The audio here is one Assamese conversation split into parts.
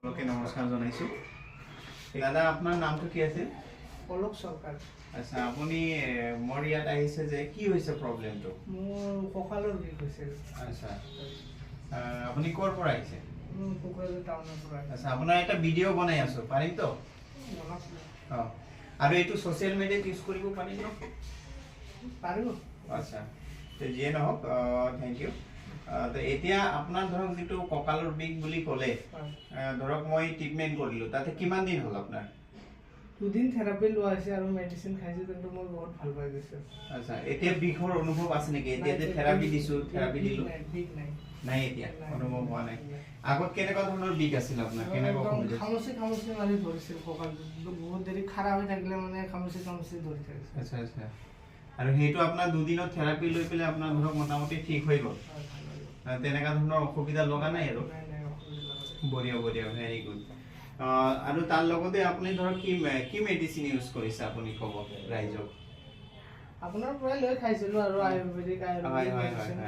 ওকে নমস্কাৰ জনাইছো দাদা আপোনাৰ নামটো কি আছিল পলক সৰকাৰ আচ্ছা আপুনি মোৰ ইয়াত আহিছে যে কি হৈছে প্ৰবলেমটো মোৰ কঁকালৰ বিষ হৈছে আচ্ছা আপুনি ক'ৰ পৰা আহিছে কোকৰাঝাৰ টাউনৰ পৰা আচ্ছা আপোনাৰ এটা ভিডিঅ' বনাই আছো পাৰিম তো আৰু এইটো সোশ্যাল মিডিয়াত ইউজ কৰিব পাৰিম ন পাৰিব আচ্ছা তো যিয়ে নহওক থ্যাংক ইউ তো এতিয়া আপোনাৰ ধৰক যেটো কঁকালৰ বিষ বুলি ক'লে ধৰক মই ট্ৰিটমেন্ট কৰিলো তাতে কিমান দিন হ'ল আপোনাৰ দুদিন থেৰাপি লোৱা হৈছে আৰু মেডিচিন খাইছো কিন্তু মই বহুত ভাল পাই গৈছো আচ্ছা এতিয়া বিষৰ অনুভৱ আছে নেকি এতিয়া যে থেৰাপি দিছো থেৰাপি দিলো বিষ নাই নাই এতিয়া অনুভৱ হোৱা নাই আগত কেনেকুৱা ধৰণৰ বিষ আছিল আপোনাৰ কেনেকুৱা হৈছিল খামুচি মাৰি ধৰিছিল কঁকালটো বহুত দেৰি খাৰা হৈ থাকিলে মানে খামুচি ধৰি থাকে আচ্ছা আচ্ছা আৰু হেইটো আপোনাৰ দুদিনত থেৰাপি লৈ পেলে আপোনাৰ ধৰক মোটামুটি ঠিক হৈ গ'ল তেনেকা ধৰণৰ অসুবিধা লগা নাই আৰু বঢ়িয়া বঢ়িয়া ভেৰি গুড আৰু তাৰ লগতে আপুনি ধৰক কি মেডিচিন ইউজ কৰিছে আপুনি ক'ব ৰাইজক আপোনাৰ পৰা লৈ খাইছিলো আৰু আয়ুৰ্বেদিক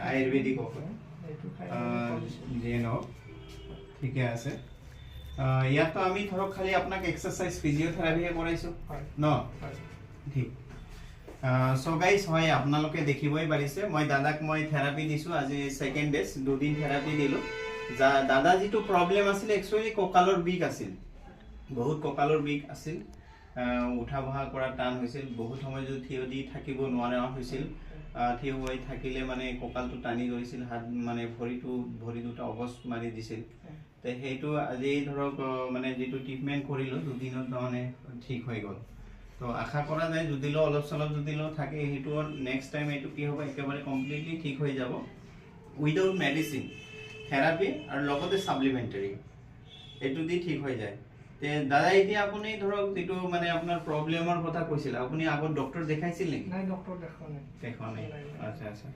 আয়ুৰ্বেদিক যেন ঠিকে আছে ইয়াতো আমি ধৰক খালি আপোনাক এক্সাৰসাইজ ফিজিঅথেৰাপিহে কৰাইছো ন ঠিক সো গাইস হয় আপোনালোকে দেখিবই পাৰিছে মই দাদাক মই থেৰাপি দিছো আজি সেকেন্ড ডে দুদিন থেৰাপি দিলো দাদা যেটো প্ৰবলেম আছিল একচুয়ালি কঁকালৰ বিষ আছিল বহুত কঁকালৰ বিষ আছিল উঠা বহা কৰা টান হৈছিল বহুত সময় যদি থিয় দি থাকিব নোৱাৰা হৈছিল থিয় হৈ থাকিলে মানে কঁকালটো টানি ধৰিছিল হাত মানে ভৰি দুটা অবস মাৰি দিছিল তে হেইটো আজি ধৰক মানে যেটো ট্ৰিটমেন্ট কৰিলো দুদিনত মানে ঠিক হৈ গ'ল তো আশা কৰা যায় যদিলো অলপ চলপ যদিলো থাকে হেইটো নেক্সট টাইম এটো কি হ'ব একেবাৰে কমপ্লিটলি ঠিক হৈ যাব উইদাউট মেডিসিন থেৰাপি আৰু লগতে সাপ্লিমেন্টাৰি এটো দি ঠিক হৈ যায় তে দাদা এতিয়া আপুনি ধৰক যেটো মানে আপোনাৰ প্ৰবলেমৰ কথা কৈছিল আপুনি আগত ডক্টৰ দেখাইছিল নেকি নাই ডক্টৰ দেখা নাই আচ্ছা আচ্ছা